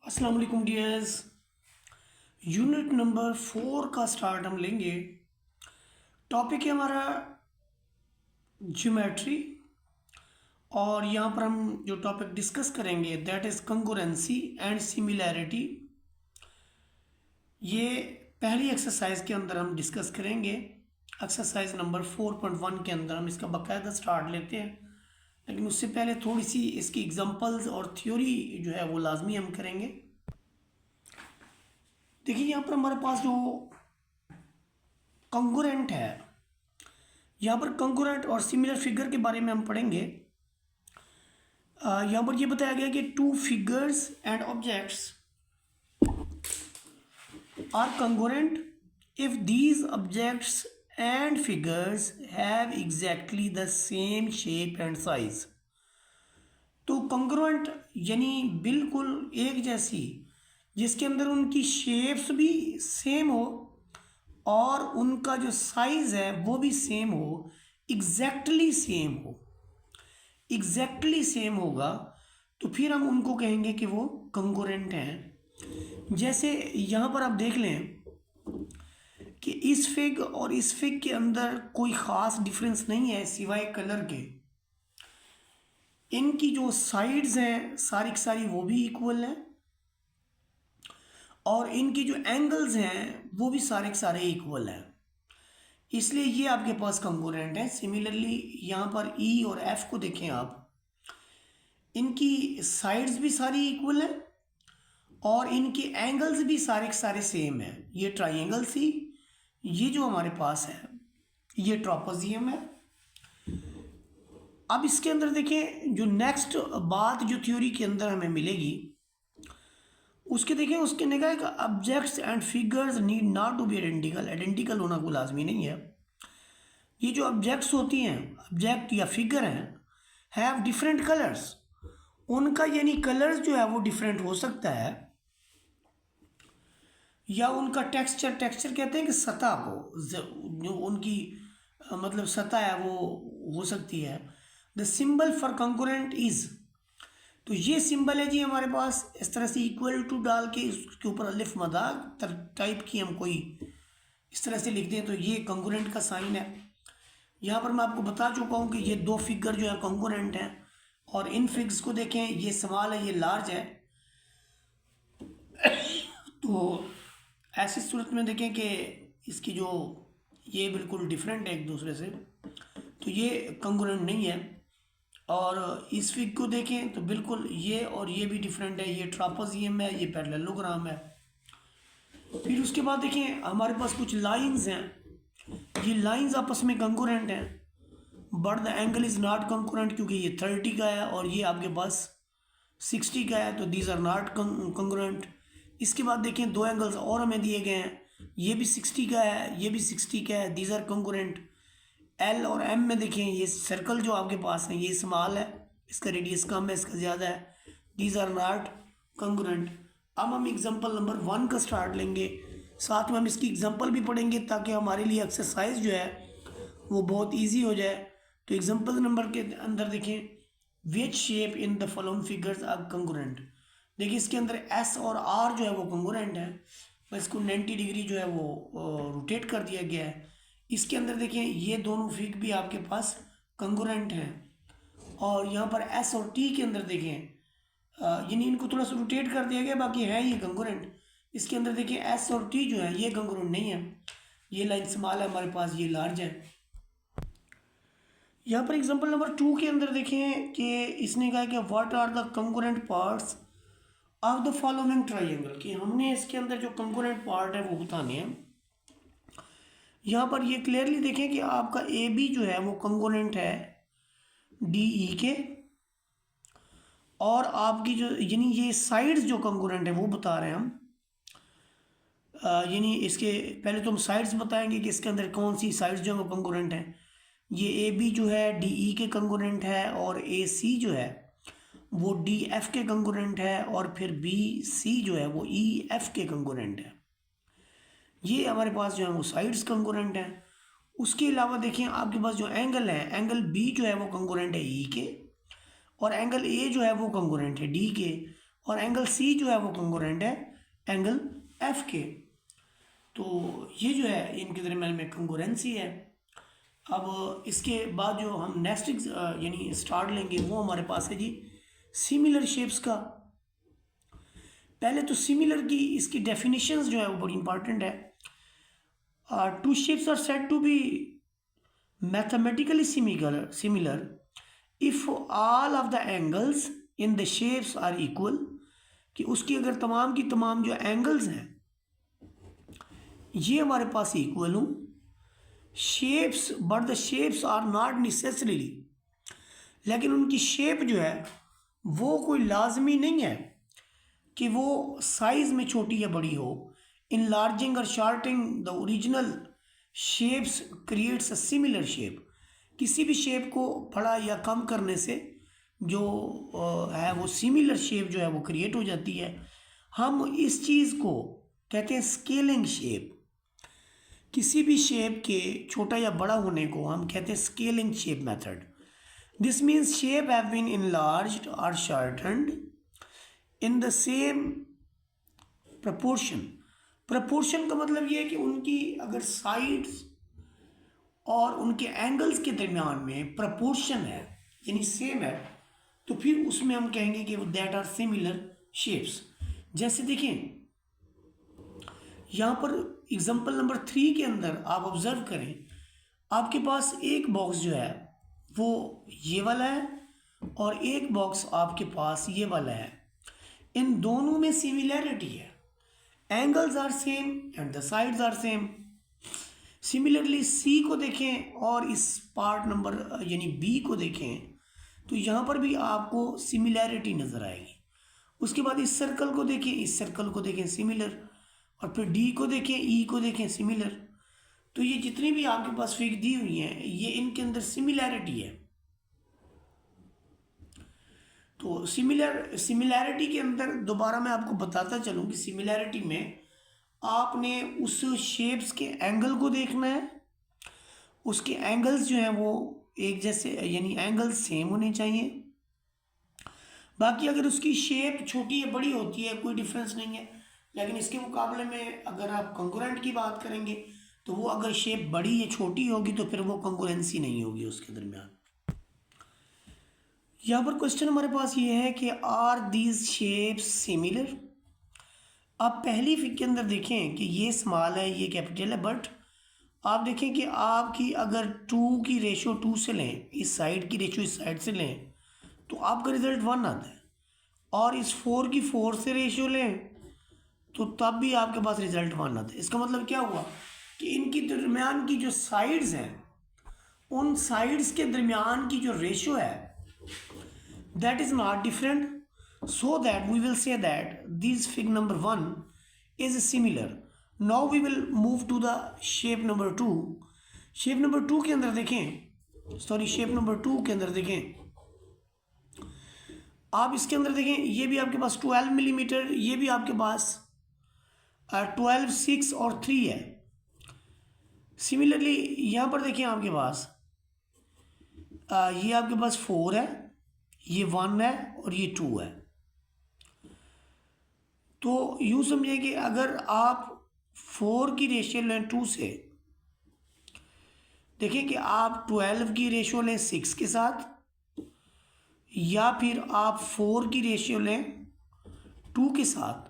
अस्सलाम वालेकुम dears. Unit number 4 का स्टार्ट हम लेंगे। टॉपिक है हमारा ज्योमेट्री और यहाँ पर हम जो टॉपिक डिस्कस करेंगे that is concurrency and similarity. ये पहली एक्सरसाइज के अंदर हम डिस्कस करेंगे। एक्सरसाइज नंबर 4.1 के अंदर हम इसका बाकायदा स्टार्ट लेते हैं, लेकिन उससे पहले थोड़ी सी इसकी एग्जांपल्स और थ्योरी जो है वो लाजमी हम करेंगे। देखिए यहाँ पर हमारे पास जो कंकरेंट है, यहाँ पर कंकरेंट और सिमिलर फिगर के बारे में हम पढ़ेंगे। यहाँ पर ये बताया गया कि two figures and objects are congruent if these objects and figures have exactly the same shape and size. तो कंकरेंट यानी बिल्कुल एक जैसी, जिसके अंदर उनकी शेप्स भी सेम हो और उनका जो साइज़ है वो भी सेम हो, एग्जैक्टली सेम हो। एग्जैक्टली सेम होगा तो फिर हम उनको कहेंगे कि वो कंकरेंट हैं। जैसे यहाँ पर आप देख लें कि इस फिग और इस फिग के अंदर कोई ख़ास डिफरेंस नहीं है सिवाय कलर के। इनकी जो साइड्स हैं सारी की सारी वो भी इक्वल हैं और इनकी जो एंगल्स हैं वो भी सारे के सारे इक्वल हैं, इसलिए ये आपके पास कंकरेंट है। सिमिलरली यहाँ पर ई और एफ को देखें आप, इनकी साइड्स भी सारी इक्वल हैं और इनके एंगल्स भी सारे के सारे सेम हैं। ये ट्राइंगल सी, ये जो हमारे पास है ये ट्रापेजियम है। अब इसके अंदर देखें जो नेक्स्ट बात जो थ्योरी के अंदर हमें मिलेगी उसके देखें, उसके निकाय का objects and figures need not to be identical. Identical होना कोई लाजमी नहीं है। ये जो ऑब्जेक्ट्स होती हैं, ऑब्जेक्ट या फिगर हैं, हैव डिफरेंट कलर्स। उनका यानी कलर्स जो है वो डिफरेंट हो सकता है, या उनका टेक्सचर, टेक्सचर कहते हैं कि सतह को, जो उनकी मतलब सतह है वो हो सकती है। The symbol for concurrent is, तो ये सिंबल है जी हमारे पास, इस तरह से इक्वल टू डाल के उसके ऊपर अलिफ मदा टाइप की हम कोई इस तरह से लिख दें तो ये कंकरेंट का साइन है। यहाँ पर मैं आपको बता चुका हूँ कि ये दो फिगर जो है कंकरेंट हैं और इन फिग्स को देखें, ये स्मॉल है ये लार्ज है। तो ऐसी सूरत में देखें कि इसकी जो ये बिल्कुल डिफरेंट है एक दूसरे से, तो ये कंकरेंट नहीं है। और इस फिग को देखें तो बिल्कुल ये और ये भी डिफरेंट है, ये ट्रापेजियम है, ये पैरेललोग्राम है। फिर उसके बाद देखें हमारे पास कुछ लाइंस हैं, ये लाइंस आपस में कंकरेंट हैं, but the angle is not concurrent क्योंकि ये 30 का है और ये आपके पास 60 का है, तो दीज आर नॉट कंकरेंट। इसके बाद देखें दो एंगल्स और हमें दिए गए हैं, ये भी 60 का है, ये भी 60 का है, दीज आर कंकरेंट। एल और एम में देखें ये सर्कल जो आपके पास है ये स्मॉल है, इसका रेडियस कम है, इसका ज़्यादा है, दीज आर नॉट कंकरेंट। अब हम एग्जांपल नंबर 1 का स्टार्ट लेंगे, साथ में हम इसकी एग्जांपल भी पढ़ेंगे ताकि हमारे लिए एक्सरसाइज जो है वो बहुत इजी हो जाए। तो एग्जांपल नंबर के अंदर देखें, which shape in the following figures are congruent. देखिए इसके अंदर एस और आर जो है वो कंकरेंट है, बस इसको 90 डिग्री जो है वो रोटेट कर दिया गया है। इसके अंदर देखें ये दोनों फिग भी आपके पास कंकरेंट हैं और यहाँ पर एस और टी के अंदर देखें यानी इनको थोड़ा सा रोटेट कर दिया गया, बाकी है ये कंकरेंट। इसके अंदर देखिए एस और टी जो है ये कंकरेंट नहीं है, ये लाइन स्मॉल है हमारे पास, ये लार्ज है। यहाँ पर एग्जांपल नंबर 2 के अंदर देखें कि इसने कहा कि what are the congruent parts of the following triangle, कि हमने इसके अंदर जो कंकरेंट पार्ट है वो बताने हैं। यहाँ पर ये क्लियरली देखें कि आपका ए बी जो है वो कंकरेंट है डी ई के, और आपकी जो यानी ये साइड्स जो कंकरेंट है वो बता रहे हैं हम। यानी इसके पहले तो हम साइड्स बताएंगे कि इसके अंदर कौन सी साइड्स जो है वो कंकरेंट हैं। ये ए बी जो है डी ई के कंकरेंट है और ए सी जो है वो डी एफ के कंकरेंट है और फिर बी सी जो है वो ई एफ के कंकरेंट है। ये हमारे पास जो है वो साइड्स कंकरेंट हैं। उसके अलावा देखें आपके पास जो एंगल है, एंगल बी जो है वो कंकरेंट है ई के और एंगल ए जो है वो कंकरेंट है डी के, और एंगल सी जो है वो कंग्रुएंट है एंगल एफ के। तो ये जो है इनके दरमियान में कंग्रुएंसी है। अब इसके बाद जो हम नेक्स्ट यानी स्टार्ट लेंगे वो हमारे पास है जी सिमिलर शेप्स का। पहले तो सिमिलर की इसकी डेफिनेशंस जो है वो बड़ी इंपॉर्टेंट है। Two shapes are said to be mathematically similar if all of the angles in the shapes are equal, कि उसकी अगर तमाम की तमाम जो एंगल्स हैं ये हमारे पास इक्वल हों। Shapes but the shapes are not necessarily, लेकिन उनकी शेप जो है वो कोई लाजमी नहीं है कि वो साइज में छोटी या बड़ी हो। इन लार्जिंग और shorting the original shapes creates a similar shape. किसी भी शेप को बड़ा या कम करने से जो है वो सिमिलर शेप जो है वो क्रिएट हो जाती है। हम इस चीज़ को कहते हैं स्केलिंग शेप। किसी भी शेप के छोटा या बड़ा होने को हम कहते हैं scaling shape method. This means shape have been enlarged और shortened in the same proportion. Proportion का मतलब ये है कि उनकी अगर साइड्स और उनके एंगल्स के दरमियान में प्रपोर्शन है यानी सेम है, तो फिर उसमें हम कहेंगे कि दैट आर सिमिलर शेप्स। जैसे देखें यहाँ पर एग्जाम्पल नंबर 3 के अंदर आप ऑब्जर्व करें, आपके पास एक बॉक्स जो है वो ये वाला है और एक बॉक्स आपके पास ये वाला है। इन दोनों में सिमिलैरिटी है, angles are same and the sides are same. Similarly C को देखें और इस पार्ट नंबर यानी बी को देखें तो यहाँ पर भी आपको सिमिलैरिटी नज़र आएगी। उसके बाद इस सर्कल को देखें, इस सर्कल को देखें सिमिलर, और फिर डी को देखें, ई को देखें सिमिलर। तो ये जितनी भी आपके पास फिगर दी हुई हैं ये इनके अंदर सिमिलैरिटी है। तो सिमिलैरिटी के अंदर दोबारा मैं आपको बताता चलूँ कि सिमिलैरिटी में आपने उस शेप्स के एंगल को देखना है। उसके एंगल्स जो हैं वो एक जैसे यानी एंगल्स सेम होने चाहिए। बाकी अगर उसकी शेप छोटी या बड़ी होती है कोई डिफरेंस नहीं है, लेकिन इसके मुकाबले में अगर आप कंग्रुएंट की बात करेंगे तो वो अगर शेप बड़ी या छोटी होगी तो फिर वो कंग्रुएंसी नहीं होगी उसके दरमियान। यहाँ पर क्वेश्चन हमारे पास ये है कि आर दीज शेप्स सिमिलर। आप पहली फिगर के अंदर देखें कि ये स्मॉल है ये कैपिटल है, बट आप देखें कि आपकी अगर 2 की रेशो 2 से लें, इस साइड की रेशो इस साइड से लें तो आपका रिजल्ट 1 आता है, और इस 4 की 4 से रेशो लें तो तब भी आपके पास रिजल्ट 1 आता है। इसका मतलब क्या हुआ कि इनकी दरमियान की जो साइड्स हैं उन साइड्स के दरमियान की जो रेशो है that is not different, so that we will say that this figure number 1 is similar. Now we will move to the shape number 2. shape number 2 के अंदर देखें, सॉरी shape number 2 के अंदर देखें, आप इसके अंदर देखें ये भी आपके पास 12 मिलीमीटर, ये भी आपके पास 12, 6 और 3 है। सिमिलरली यहाँ पर देखें आपके पास ये आपके पास 4 है, ये 1 है और ये 2 है। तो यूँ समझिए कि अगर आप 4 की रेशियो लें 2 से, देखिए कि आप 12 की रेशियो लें 6 के साथ, या फिर आप 4 की रेशियो लें 2 के साथ,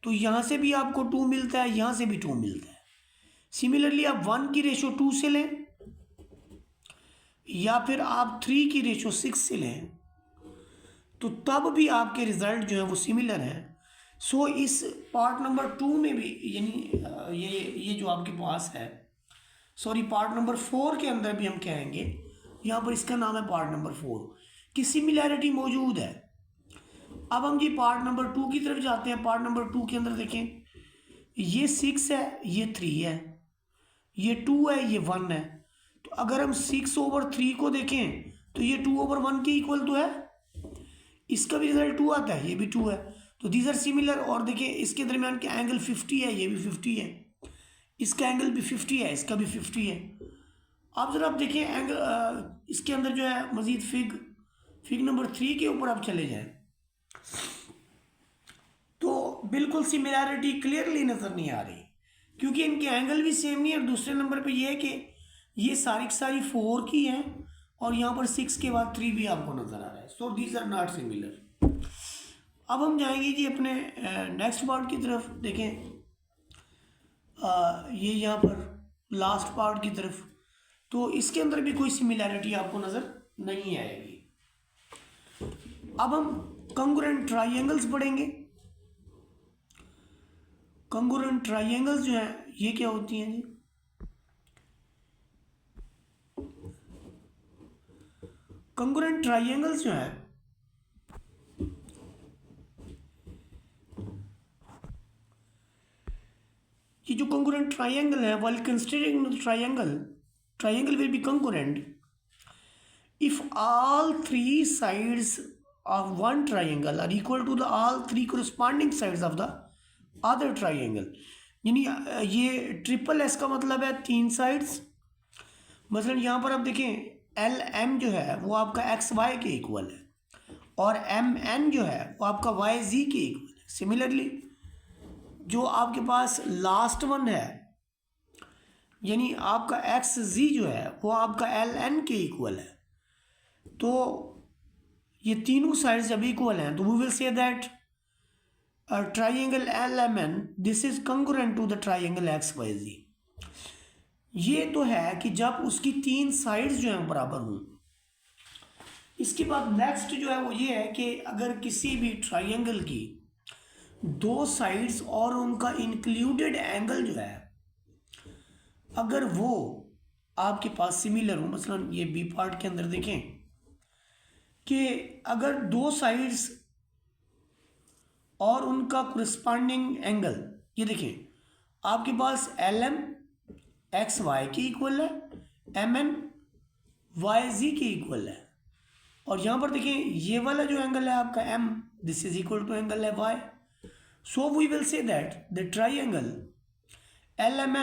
तो यहाँ से भी आपको 2 मिलता है, यहाँ से भी 2 मिलता है। सिमिलरली आप 1 की रेशियो 2 से लें या फिर आप 3 की रेशियो 6 से लें तो तब भी आपके रिजल्ट जो है वो सिमिलर है। सो इस पार्ट नंबर 2 में भी यानी ये जो आपके पास है, सॉरी पार्ट नंबर 4 के अंदर भी हम कहेंगे, यहाँ पर इसका नाम है पार्ट नंबर 4 की सिमिलैरिटी मौजूद है। अब हम जी पार्ट नंबर 2 की तरफ जाते हैं। पार्ट नंबर 2 के अंदर देखें ये 6 है, ये 3 है, ये 2 है, ये 1 है। तो अगर हम 6/3 को देखें तो ये 2/1 के इक्वल तो है, इसका भी रिजल्ट 2 आता है, ये भी 2 है। तो दीज आर सिमिलर। और देखिए इसके दरमियान के एंगल 50 है, ये भी 50 है, इसका एंगल भी 50 है, इसका भी 50 है। आप ज़रा आप देखें एंगल इसके अंदर जो है मज़ीद फिग नंबर 3 के ऊपर आप चले जाएं। बिल्कुल सिमिलैरिटी क्लियरली नज़र नहीं आ रही, क्योंकि इनके एंगल भी सेम नहीं है। और दूसरे नंबर पे ये है कि ये सारी की सारी 4 की हैं और यहाँ पर 6 के बाद 3 भी आपको नज़र आ रहा है। So these are not similar. अब हम जाएंगे जी अपने नेक्स्ट पार्ट की तरफ। देखें ये यहाँ पर लास्ट पार्ट की तरफ, तो इसके अंदर भी कोई सिमिलैरिटी आपको नज़र नहीं आएगी। अब हम कंग्रुएंट ट्राइंगल्स पढ़ेंगे। कंग्रुएंट ट्राइंगल्स जो है ये क्या होती हैं जी? कंग्रुएंट ट्राइंगल्स जो है ये जो कंग्रुएंट ट्राइंगल है, while considering the triangle will be congruent if all three sides of one triangle are equal to the all three corresponding sides of the other triangle। यानी ये ट्रिपल एस का मतलब है 3 साइड्स। मसलन यहाँ पर आप देखें एल एम जो है वो आपका एक्स वाई के इक्वल है और एम एन जो है वो आपका वाई जी के इक्वल है। सिमिलरली जो आपके पास लास्ट वन है यानी आपका एक्स जी जो है वो आपका एल एन के इक्वल है। तो ये तीनों साइड्स जब इक्वल हैं तो we will say that triangle L M N this is congruent to the triangle X Y Z. ये तो है कि जब उसकी 3 साइड्स जो हैं बराबर हों। इसके बाद नेक्स्ट जो है वो ये है कि अगर किसी भी ट्राइंगल की 2 साइड्स और उनका इंक्लूडेड एंगल जो है अगर वो आपके पास सिमिलर हो, मसलन ये बी पार्ट के अंदर देखें कि अगर 2 साइड्स और उनका corresponding एंगल, ये देखें आपके पास एल एम एक्स वाई के इक्वल है, एम एन वाई जी के इक्वल है और यहाँ पर देखें ये वाला जो एंगल है आपका M this is equal to angle है Y. So we will say that the triangle L M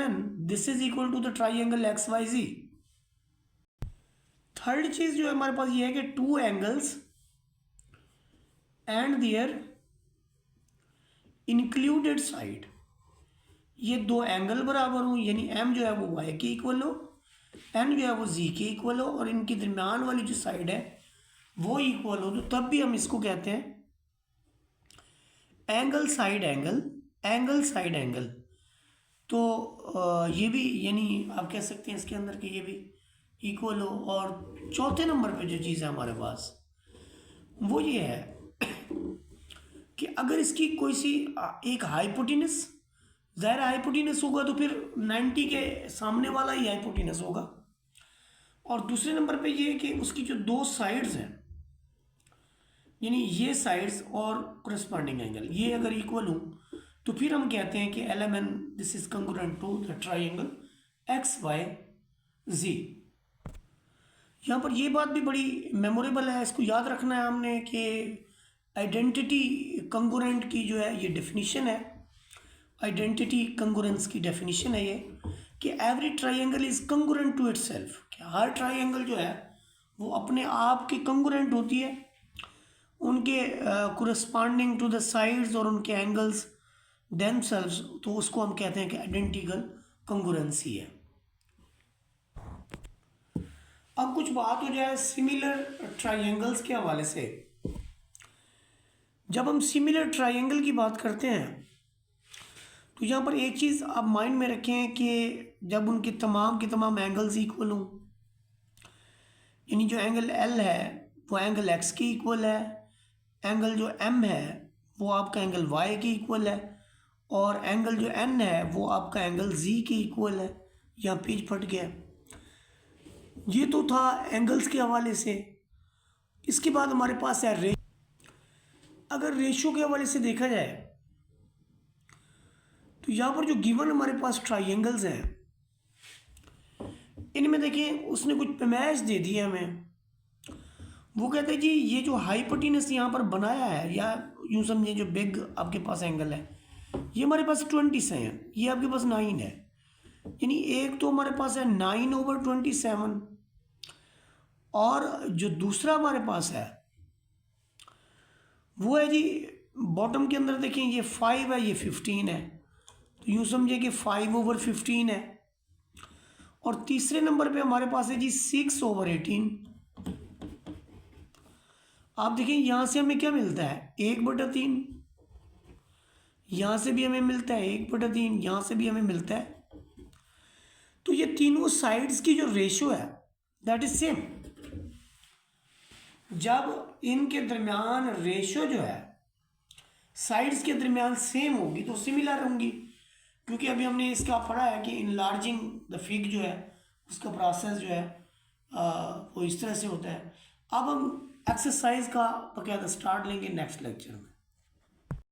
N this is equal to the triangle X Y Z. Third चीज जो है हमारे पास ये है कि 2 angles and there included side, ये 2 एंगल बराबर हो यानी एम जो है वो वाई के इक्वल हो, एन जो है वो जी के इक्वल हो और इनके दरमियान वाली जो साइड है वो इक्वल हो, तो तब भी हम इसको कहते हैं एंगल साइड एंगल। तो ये भी यानी आप कह सकते हैं इसके अंदर कि ये भी इक्वल हो। और चौथे नंबर पे जो चीज़ है हमारे पास वो ये है कि अगर इसकी कोई सी एक हाइपोटेनस, ज़ाहिर हाइपोटेनस होगा तो फिर 90 के सामने वाला ही हाइपोटेनस होगा। और दूसरे नंबर पे ये है कि उसकी जो 2 साइड्स हैं यानी ये साइड्स और करस्पॉन्डिंग एंगल ये अगर इक्वल हो तो फिर हम कहते हैं कि L M N this is congruent to the triangle X Y Z. यहाँ पर ये बात भी बड़ी मेमोरेबल है, इसको याद रखना है हमने कि आइडेंटिटी कंग्रुएंट की जो है ये डेफिनेशन है, आइडेंटिटी कंग्रुएंस की डेफिनेशन है ये कि every triangle is congruent to itself, कि हर ट्राइंगल जो है वो अपने आप की कंग्रुएंट होती है उनके कोरस्पॉन्डिंग टू द साइड्स और उनके एंगल्स देमसेल्व्स, तो उसको हम कहते हैं कि आइडेंटिकल कंग्रुएंसी है। अब कुछ बात हो जाए सिमिलर ट्राइंगल्स के हवाले से। जब हम सिमिलर ट्राइंगल की बात करते हैं तो यहाँ पर एक चीज़ आप माइंड में रखें कि जब उनके तमाम के तमाम एंगल्स इक्वल हों यानी जो एंगल एल है वो एंगल एक्स के इक्वल है, एंगल जो एम है वो आपका एंगल वाई के इक्वल है और एंगल जो एन है वो आपका एंगल जी के इक्वल है। यहाँ पेज फट गया। ये तो था एंगल्स के हवाले से। इसके बाद हमारे पास है अगर रेशो के हवाले से देखा जाए तो यहाँ पर जो गिवन हमारे पास ट्राइंगल्स हैं इनमें देखें उसने कुछ पैमाइश दे दी है हमें। वो कहते हैं जी ये जो हाइपोटेनस यहाँ पर बनाया है या यूँ समझें जो बिग आपके पास एंगल है ये हमारे पास 20 से है, ये आपके पास 9 है यानी एक तो हमारे पास है 9/27 और जो दूसरा हमारे पास है वो है जी बॉटम के अंदर देखें, ये 5 है, ये 15 है, तो यूँ समझे कि 5/15 है। और तीसरे नंबर पे हमारे पास है जी 6/18। आप देखें यहाँ से हमें क्या मिलता है, 1/3। यहाँ से भी हमें मिलता है 1/3, यहाँ से भी हमें मिलता है। तो ये तीनों साइड्स की जो रेशो है दैट इज सेम। जब इनके दरमियान रेशो जो है साइड्स के दरमियान सेम होगी तो सिमिलर होंगी, क्योंकि अभी हमने इसका पढ़ा है कि इनलार्जिंग द फिग जो है उसका प्रोसेस जो है वो इस तरह से होता है। अब हम एक्सरसाइज का बकायदा स्टार्ट लेंगे नेक्स्ट लेक्चर में।